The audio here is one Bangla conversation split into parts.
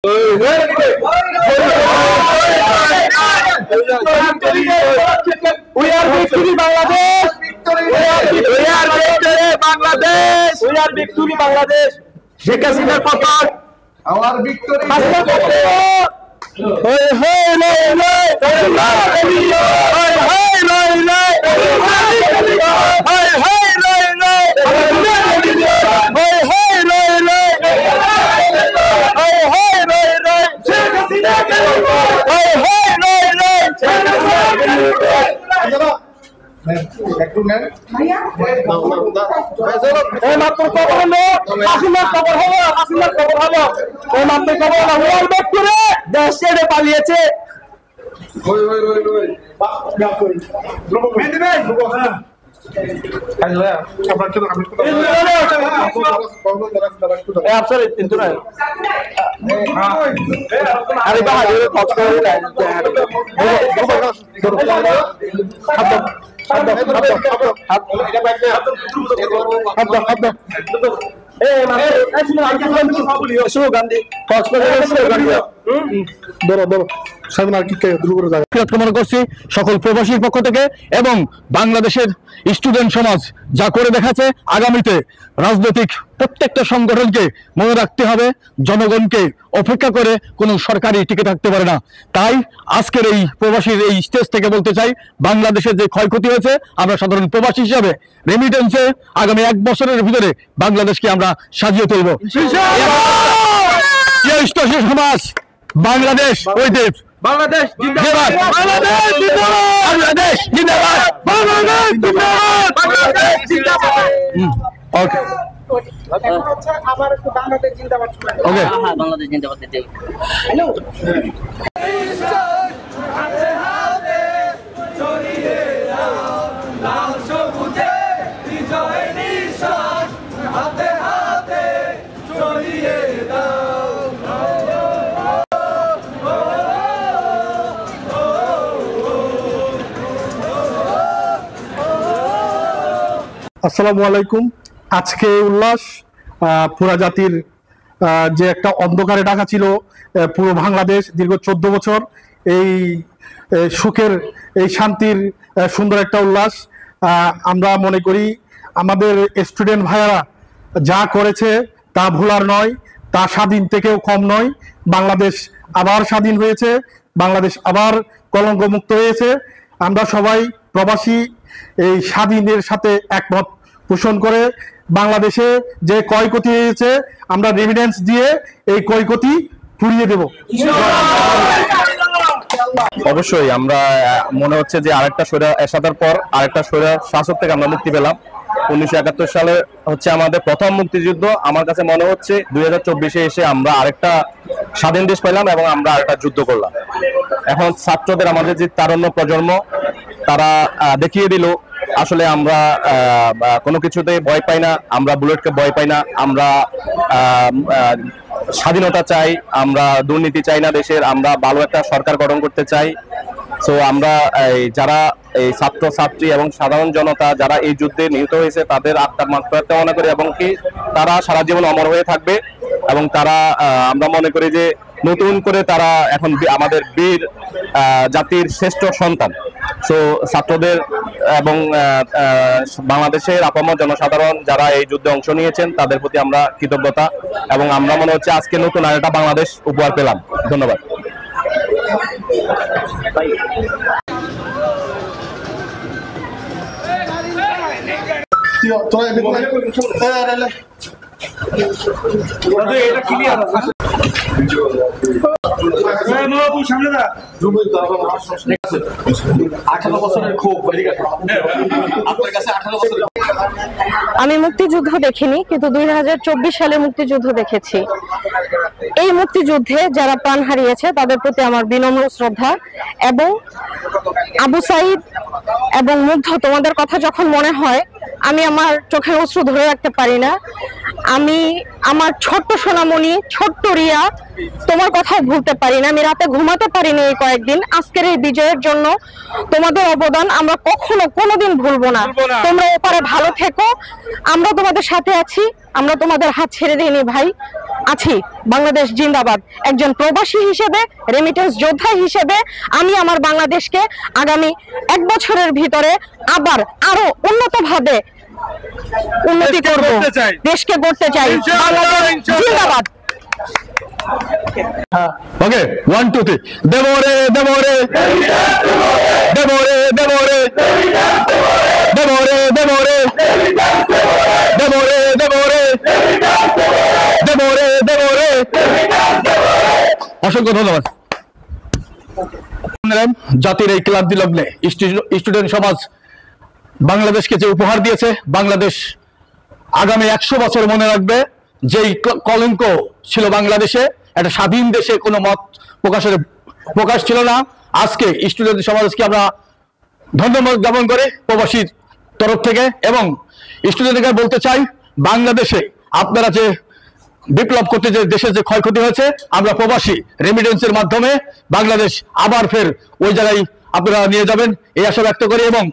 We are victory Bangladesh. We are victory Bangladesh. We are victory Bangladesh. Sheikh Hasina's পতন. Our victory. Hey hey lay lay. Hey hey lay lay. Hey hey lay lay. Hey hey lay lay. Hey hey lay lay. Sheikh Hasina hey hey lay lay. একটু নেন এই মাত্র খবর হলো হাসিনার খবর হলো হাসিনার খবর হলো এই মাত্র খবর হলো ওয়াল ব্যাক করে দেশ ছেড়ে পালিয়েছে ওই ওই ওই ওই বাপ কই দ্রুব মেহেদি ভাই হ্যাঁ আচ্ছা আপনার কি আমি এই আফসার কিন্তু না আরে বাবা এই কষ্ট করে দেয় সকল প্রবাসীর পক্ষ থেকে এবং বাংলাদেশের স্টুডেন্ট সমাজ যা করে দেখাচ্ছে আগামীতে রাজনৈতিক প্রত্যেকটা সংগঠনকে মনে রাখতে হবে জনগণকে অপেক্ষা করে কোনো সরকারি টিকে থাকতে পারে না। তাই আজকের এই প্রবাসীর এই স্টেজ থেকে বলতে চাই বাংলাদেশের যে ক্ষয়ক্ষতি হয়েছে আমরা সাধারণ প্রবাসী হিসাবে রেমিটেন্সে আগামী 1 বছরের ভিতরে বাংলাদেশকে আমরা সাজিয়ে তুলব। সমাজ বাংলাদেশ ওই দেশ বাংলাদেশ জিন্দাবাদ বাংলাদেশ জিন্দাবাদ বাংলাদেশ জিন্দাবাদ বাংলাদেশ জিন্দাবাদ বাংলাদেশ জিন্দাবাদ ওকে আবার একটু বাংলাদেশ জিন্দাবাদ ওকে হ্যাঁ বাংলাদেশ জিন্দাবাদ দিতে হ্যালো হাতে হাতে জড়িয়ে দাও লাল সবুজে বিজয় নিশান হাতে হাতে জড়িয়ে দাও আসসালামু আলাইকুম। আজকে উল্লাস পুরা জাতির যে একটা অন্ধকারে ঢাকা ছিল পুরো বাংলাদেশ দীর্ঘ 14 বছর এই সুখের এই শান্তির সুন্দর একটা উল্লাস আমরা মনে করি আমাদের স্টুডেন্ট ভাইয়ারা যা করেছে তা ভুলার নয়, তা স্বাধীন থেকেও কম নয়। বাংলাদেশ আবার স্বাধীন হয়েছে, বাংলাদেশ আবার কলঙ্কমুক্ত হয়েছে। আমরা সবাই প্রবাসী এই স্বাধীনের সাথে একমত পোষণ করে বাংলাদেশে যে ক্ষয়ক্ষতি হয়েছে আমরা রেমিটেন্স দিয়ে এই ক্ষয়ক্ষতি পুড়িয়ে দেব। অবশ্যই আমরা মনে হচ্ছে যে আরেকটা স্বৈরা এরশাদের পর আরেকটা স্বৈরা শাসক থেকে আমরা মুক্তি পেলাম। 1971 সালে হচ্ছে আমাদের প্রথম মুক্তিযুদ্ধ। আমার কাছে মনে হচ্ছে 2024-এ এসে আমরা আরেকটা স্বাধীন দেশ পেলাম এবং আমরা আরেকটা যুদ্ধ করলাম। এখন ছাত্রদের আমাদের যে তারুণ্য প্রজন্ম তারা দেখিয়ে দিল আসলে আমরা কোনো কিছুতে ভয় পাই না, আমরা বুলেটকে ভয় পাই না, আমরা স্বাধীনতা চাই, আমরা দুর্নীতি চাই না দেশের, আমরা ভালো একটা সরকার গঠন করতে চাই। সো আমরা যারা এই ছাত্র ছাত্রী এবং সাধারণ জনতা যারা এই যুদ্ধে নিহত হয়েছে তাদের আত্মার মাগফিরাত কামনা করি এবং কি তারা সারা জীবন অমর হয়ে থাকবে এবং তারা আমরা মনে করি যে নতুন করে তারা এখন আমাদের বীর জাতির শ্রেষ্ঠ সন্তান। সো ছাত্রদের এবং বাংলাদেশের আপামর জনসাধারণ যারা এই যুদ্ধে অংশ নিয়েছেন তাদের প্রতি আমরা কৃতজ্ঞতা এবং আমরা মনে হচ্ছে আজকে নতুন আরেকটা বাংলাদেশ উপহার পেলাম। ধন্যবাদ। এটা ক্লিয়ার আছে আমি মুক্তিযুদ্ধ দেখিনি কিন্তু 2024 সালে মুক্তিযুদ্ধ দেখেছি। এই মুক্তিযুদ্ধে যারা প্রাণ হারিয়েছে তাদের প্রতি আমার বিনম্র শ্রদ্ধা এবং আবু সাইদ এবং মুগ্ধ তোমাদের কথা যখন মনে হয় আমি আমার চোখের অশ্রু ধরে রাখতে পারি না। আমি আমার ছোট্ট সোনামণি ছোট্ট রিয়া তোমার কথাও ভুলতে পারি না। আমি রাতে ঘুমাতে পারিনি এই কয়েকদিন। আজকের এই বিজয়ের জন্য তোমাদের অবদান আমরা কখনো কোনোদিন ভুলবো না। তোমরা এপারে ভালো থেকো, আমরা তোমাদের সাথে আছি। আমরা তোমাদের হাত ছেড়ে দিইনি ভাই, আছি। বাংলাদেশ জিন্দাবাদ। একজন প্রবাসী হিসেবে, রেমিটেন্স যোদ্ধা হিসেবে আমি আমার বাংলাদেশকে আগামী 1 বছরের ভিতরে আবার আরো উন্নতভাবে উন্নতি করব, দেশকে গড়তে চাই। বাংলাদেশ জিন্দাবাদ। ওকে 1 2 3 দেবরে দেবরে দেবরে দেবরে দেবরে দেবরে দেবরে দেবরে দেবরে দেবরে। অসংখ্য ধন্যবাদ। জাতির এই ক্লান্তি লগ্নে স্টুডেন্ট সমাজ বাংলাদেশকে যে উপহার দিয়েছে, বাংলাদেশ আগামী 100 বছর মনে রাখবে। যেই কলঙ্ক ছিল বাংলাদেশে, একটা স্বাধীন দেশে কোনো মত প্রকাশ ছিল না, আজকে স্টুডেন্ট সমাজকে আমরা ধন্যবাদ জ্ঞাপন করে প্রবাসীর তরফ থেকে। এবং স্টুডেন্টকে বলতে চাই, বাংলাদেশে আপনারা যে বিপ্লব করতে যে দেশের যে ক্ষয়ক্ষতি হয়েছে, আমরা প্রবাসী রেমিটেন্সের মাধ্যমে বাংলাদেশ আবার ফের ওই জায়গায় আপনারা নিয়ে যাবেন এই আশা ব্যক্ত করি। এবং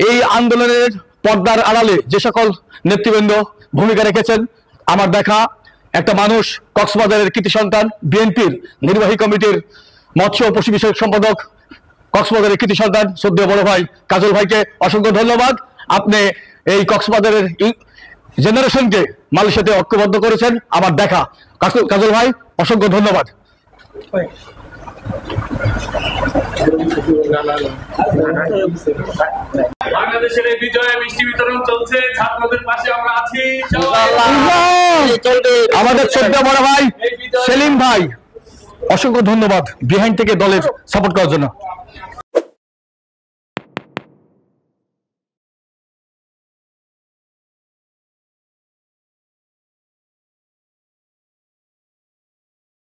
এই আন্দোলনের পর্দার আড়ালে যে সকল নেতৃবৃন্দ ভূমিকা রেখেছেন, আমার দেখা একটা মানুষ, কক্সবাজারের কৃতি সন্তান, বিএনপির নির্বাহী কমিটির মৎস্য ও পশু বিষয়ক সম্পাদক, কক্সবাজারের কৃতি সন্তান শ্রদ্ধেয় বড় ভাই কাজল ভাইকে অসংখ্য ধন্যবাদ। আপনি এই কক্সবাজারের জেনারেশনকে মালয়েশিয়াতে ঐক্যবদ্ধ করেছেন, আমার দেখা। কাজল ভাই অসংখ্য ধন্যবাদ। বাংলাদেশের এই বিজয়ে মিষ্টি বিতরণ চলছে, ছাত্রদের পাশে আমরা আছি। আমাদের শ্রদ্ধেয় বড় ভাই সেলিম ভাই অসংখ্য ধন্যবাদ বিহাইন্ড থেকে দলের সাপোর্ট করার জন্য।